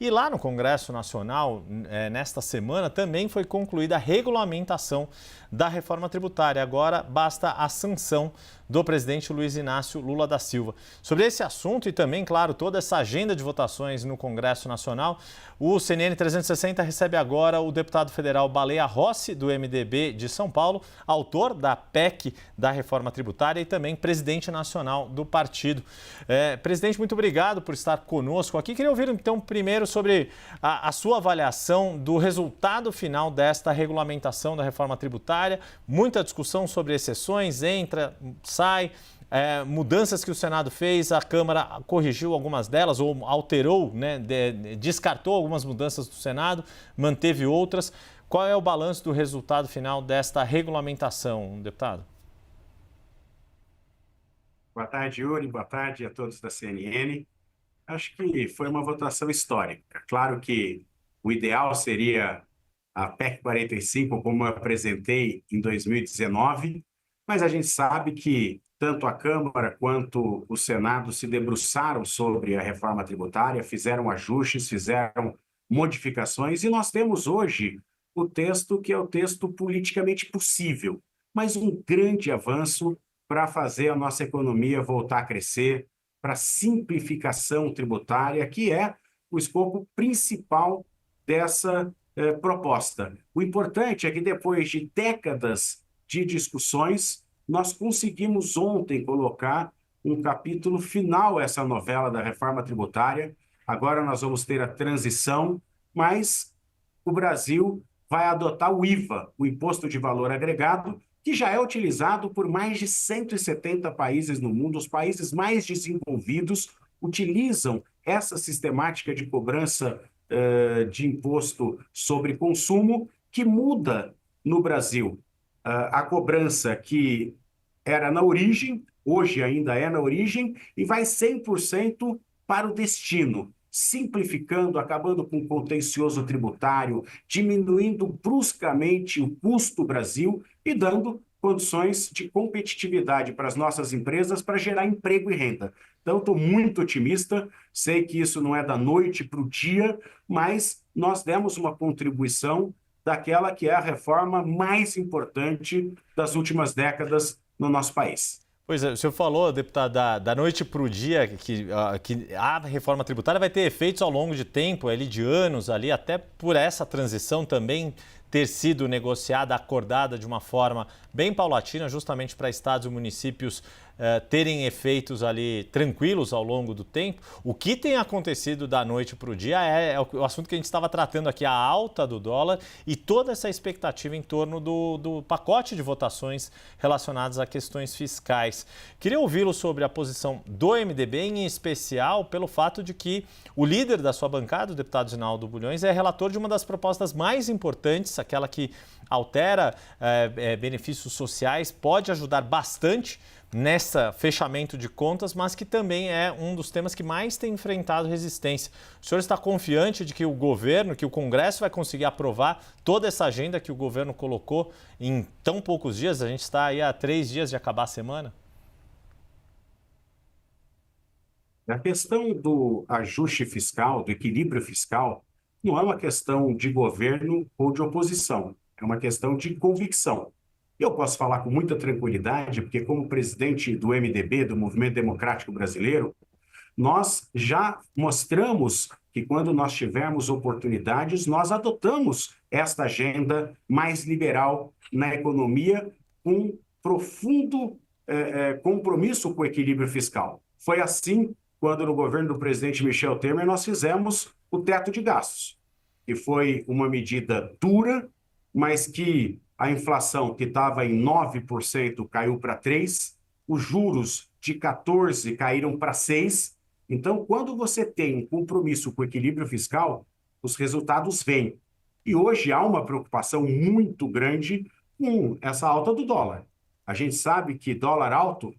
E lá no Congresso Nacional, nesta semana, também foi concluída a regulamentação da reforma tributária. Agora basta a sanção do presidente Luiz Inácio Lula da Silva. Sobre esse assunto e também, claro, toda essa agenda de votações no Congresso Nacional, o CNN 360 recebe agora o deputado federal Baleia Rossi, do MDB de São Paulo, autor da PEC da reforma tributária e também presidente nacional do partido. Presidente, muito obrigado por estar conosco aqui. Queria ouvir, então, primeiro sobre a sua avaliação do resultado final desta regulamentação da reforma tributária. Muita discussão sobre exceções, entra, sai, mudanças que o Senado fez, a Câmara corrigiu algumas delas ou alterou, descartou algumas mudanças do Senado, manteve outras. Qual é o balanço do resultado final desta regulamentação, deputado? Boa tarde, Yuri. Boa tarde a todos da CNN. Acho que foi uma votação histórica. Claro que o ideal seria a PEC 45, como eu apresentei em 2019, mas a gente sabe que tanto a Câmara quanto o Senado se debruçaram sobre a reforma tributária, fizeram ajustes, fizeram modificações, e nós temos hoje o texto que é o texto politicamente possível, mas um grande avanço para fazer a nossa economia voltar a crescer, para simplificação tributária, que é o escopo principal dessa proposta. O importante é que depois de décadas de discussões, nós conseguimos ontem colocar um capítulo final a essa novela da reforma tributária. Agora nós vamos ter a transição, mas o Brasil vai adotar o IVA, o Imposto de Valor Agregado, que já é utilizado por mais de 170 países no mundo. Os países mais desenvolvidos utilizam essa sistemática de cobrança de imposto sobre consumo, que muda no Brasil. A cobrança que era na origem, hoje ainda é na origem, e vai 100% para o destino, simplificando, acabando com o contencioso tributário, diminuindo bruscamente o custo Brasil e dando condições de competitividade para as nossas empresas para gerar emprego e renda. Então, estou muito otimista, sei que isso não é da noite para o dia, mas nós demos uma contribuição daquela que é a reforma mais importante das últimas décadas no nosso país. Pois é, o senhor falou, deputado, da noite para o dia, que a reforma tributária vai ter efeitos ao longo de tempo, ali de anos, ali, até por essa transição também ter sido negociada, acordada de uma forma bem paulatina, justamente para estados e municípios terem efeitos ali tranquilos ao longo do tempo. O que tem acontecido da noite para o dia é o assunto que a gente estava tratando aqui, a alta do dólar e toda essa expectativa em torno do pacote de votações relacionadas a questões fiscais. Queria ouvi-lo sobre a posição do MDB, em especial pelo fato de que o líder da sua bancada, o deputado Zinaldo Bulhões, é relator de uma das propostas mais importantes, aquela que altera benefícios sociais, pode ajudar bastante nessa fechamento de contas, mas que também é um dos temas que mais tem enfrentado resistência. O senhor está confiante de que o governo, que o Congresso vai conseguir aprovar toda essa agenda que o governo colocou em tão poucos dias? A gente está aí há 3 dias de acabar a semana. A questão do ajuste fiscal, do equilíbrio fiscal, não é uma questão de governo ou de oposição, é uma questão de convicção. Eu posso falar com muita tranquilidade, porque como presidente do MDB, do Movimento Democrático Brasileiro, nós já mostramos que quando nós tivermos oportunidades, nós adotamos esta agenda mais liberal na economia, com profundo compromisso com o equilíbrio fiscal. Foi assim quando no governo do presidente Michel Temer nós fizemos o teto de gastos, que foi uma medida dura, mas que a inflação, que estava em 9%, caiu para 3%, os juros de 14% caíram para 6%. Então, quando você tem um compromisso com o equilíbrio fiscal, os resultados vêm. E hoje há uma preocupação muito grande com essa alta do dólar. A gente sabe que dólar alto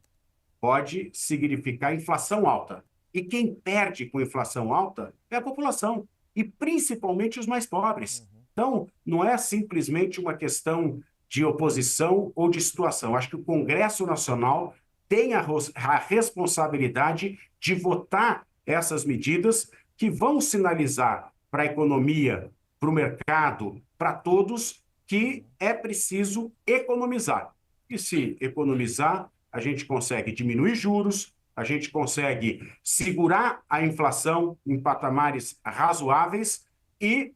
pode significar inflação alta. E quem perde com inflação alta é a população, e principalmente os mais pobres. Então, não é simplesmente uma questão de oposição ou de situação. Acho que o Congresso Nacional tem a responsabilidade de votar essas medidas que vão sinalizar para a economia, para o mercado, para todos, que é preciso economizar. E se economizar, a gente consegue diminuir juros, a gente consegue segurar a inflação em patamares razoáveis e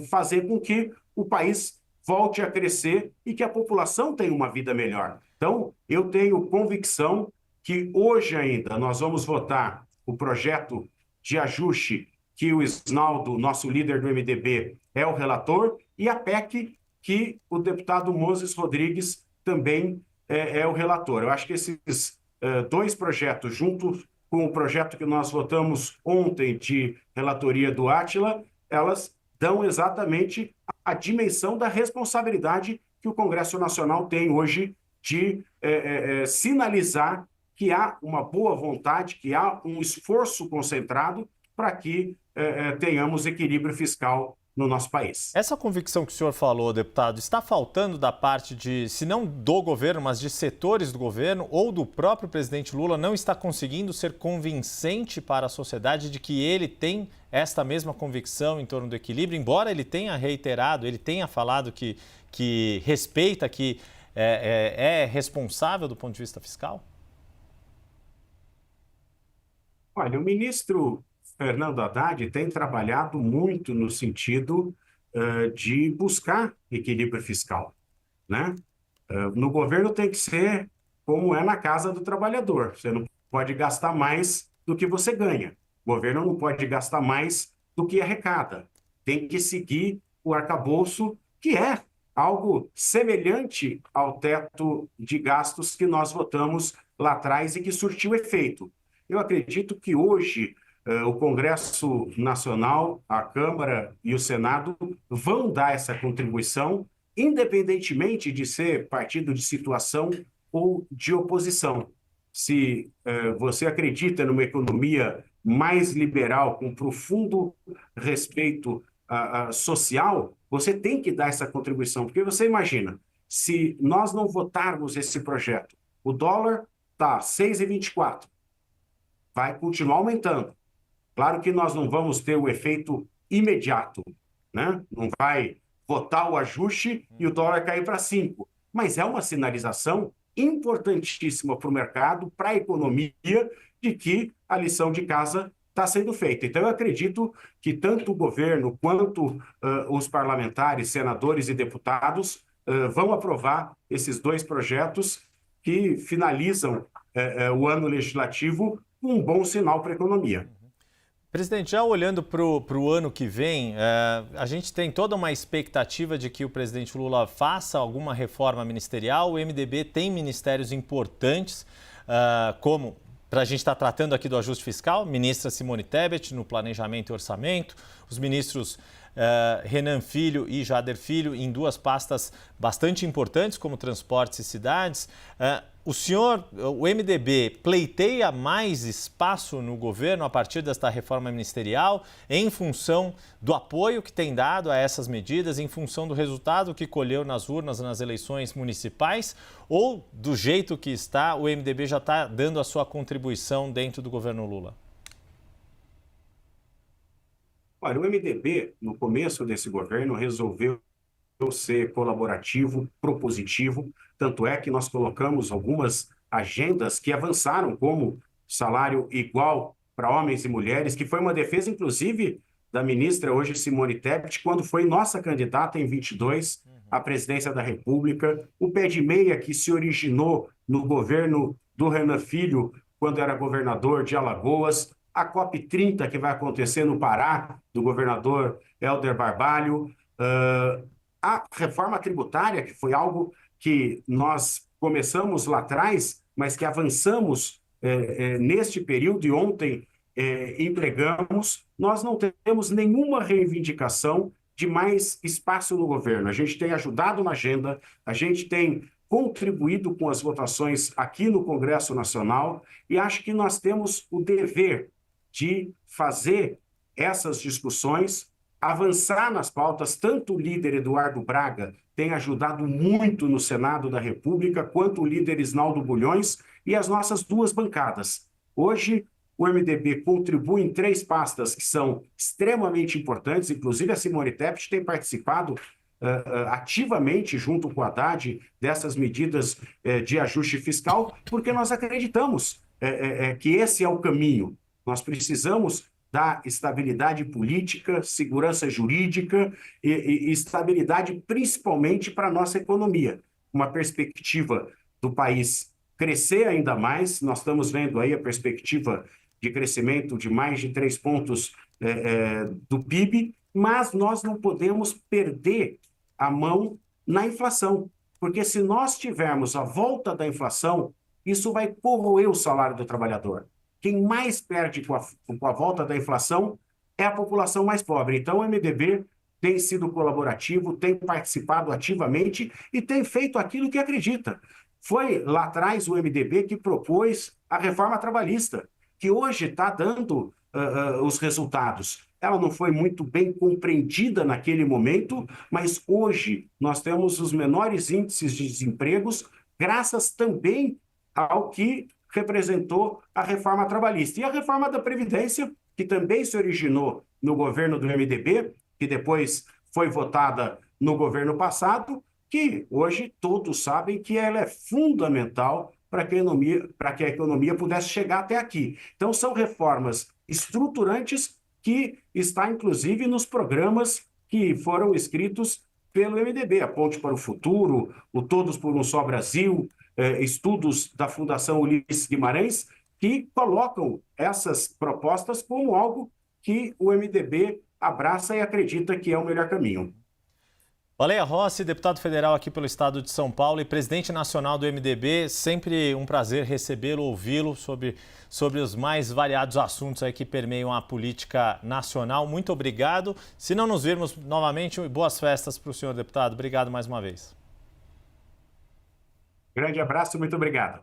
fazer com que o país volte a crescer e que a população tenha uma vida melhor. Então, eu tenho convicção que hoje ainda nós vamos votar o projeto de ajuste que o Isnaldo, nosso líder do MDB, é o relator, e a PEC que o deputado Moses Rodrigues também é o relator. Eu acho que esses dois projetos, junto com o projeto que nós votamos ontem de relatoria do Átila, elas dão exatamente a dimensão da responsabilidade que o Congresso Nacional tem hoje de sinalizar que há uma boa vontade, que há um esforço concentrado para que tenhamos equilíbrio fiscal no nosso país. Essa convicção que o senhor falou, deputado, está faltando da parte de, se não do governo, mas de setores do governo ou do próprio presidente Lula, não está conseguindo ser convincente para a sociedade de que ele tem esta mesma convicção em torno do equilíbrio, embora ele tenha reiterado, ele tenha falado que respeita, que é responsável do ponto de vista fiscal? Olha, o ministro Fernando Haddad tem trabalhado muito no sentido de buscar equilíbrio fiscal, né? No governo tem que ser como é na casa do trabalhador. Você não pode gastar mais do que você ganha. O governo não pode gastar mais do que arrecada. Tem que seguir o arcabouço, que é algo semelhante ao teto de gastos que nós votamos lá atrás e que surtiu efeito. Eu acredito que hoje o Congresso Nacional, a Câmara e o Senado vão dar essa contribuição, independentemente de ser partido de situação ou de oposição. Se você acredita numa economia mais liberal, com profundo respeito social, você tem que dar essa contribuição. Porque você imagina, se nós não votarmos esse projeto, o dólar está 6,24, vai continuar aumentando. Claro que nós não vamos ter o efeito imediato, né? Não vai votar o ajuste e o dólar cair para 5. Mas é uma sinalização importantíssima para o mercado, para a economia, de que a lição de casa está sendo feita. Então, eu acredito que tanto o governo quanto os parlamentares, senadores e deputados vão aprovar esses dois projetos que finalizam o ano legislativo com um bom sinal para a economia. Presidente, já olhando para o ano que vem, a gente tem toda uma expectativa de que o presidente Lula faça alguma reforma ministerial. O MDB tem ministérios importantes, como, para a gente estar tratando aqui do ajuste fiscal, ministra Simone Tebet no Planejamento e Orçamento, os ministros Renan Filho e Jader Filho em duas pastas bastante importantes, como Transportes e Cidades. O senhor, o MDB, pleiteia mais espaço no governo a partir desta reforma ministerial em função do apoio que tem dado a essas medidas, em função do resultado que colheu nas urnas nas eleições municipais, ou do jeito que está, o MDB já está dando a sua contribuição dentro do governo Lula? Olha, o MDB, no começo desse governo, resolveu ser colaborativo, propositivo, tanto é que nós colocamos algumas agendas que avançaram, como salário igual para homens e mulheres, que foi uma defesa, inclusive, da ministra hoje, Simone Tebet, quando foi nossa candidata em 22 à presidência da República, o pé de meia que se originou no governo do Renan Filho, quando era governador de Alagoas, a COP30, que vai acontecer no Pará, do governador Helder Barbalho, a reforma tributária, que foi algo que nós começamos lá atrás, mas que avançamos neste período e ontem entregamos, nós não temos nenhuma reivindicação de mais espaço no governo. A gente tem ajudado na agenda, a gente tem contribuído com as votações aqui no Congresso Nacional e acho que nós temos o dever de fazer essas discussões, avançar nas pautas. Tanto o líder Eduardo Braga tem ajudado muito no Senado da República, quanto o líder Isnaldo Bulhões e as nossas duas bancadas. Hoje, O MDB contribui em 3 pastas que são extremamente importantes, inclusive a Simone Tebet tem participado ativamente, junto com o Haddad, dessas medidas de ajuste fiscal, porque nós acreditamos que esse é o caminho. Nós precisamos dar estabilidade política, segurança jurídica e estabilidade principalmente para a nossa economia. Uma perspectiva do país crescer ainda mais, nós estamos vendo aí a perspectiva de crescimento de mais de 3 pontos do PIB, mas nós não podemos perder a mão na inflação, porque se nós tivermos a volta da inflação, isso vai corroer o salário do trabalhador. Quem mais perde com a volta da inflação é a população mais pobre. Então, o MDB tem sido colaborativo, tem participado ativamente e tem feito aquilo que acredita. Foi lá atrás o MDB que propôs a reforma trabalhista, que hoje está dando os resultados. Ela não foi muito bem compreendida naquele momento, mas hoje nós temos os menores índices de desempregos, graças também ao que representou a reforma trabalhista. E a reforma da Previdência, que também se originou no governo do MDB, que depois foi votada no governo passado, que hoje todos sabem que ela é fundamental para que a economia pudesse chegar até aqui. Então, são reformas estruturantes que está, inclusive, nos programas que foram escritos pelo MDB, a Ponte para o Futuro, o Todos por um Só Brasil, estudos da Fundação Ulisses Guimarães, que colocam essas propostas como algo que o MDB abraça e acredita que é o melhor caminho. Baleia Rossi, deputado federal aqui pelo estado de São Paulo e presidente nacional do MDB, sempre um prazer recebê-lo, ouvi-lo sobre os mais variados assuntos aí que permeiam a política nacional. Muito obrigado. Se não nos virmos novamente, boas festas para o senhor, deputado. Obrigado mais uma vez. Grande abraço, muito obrigado.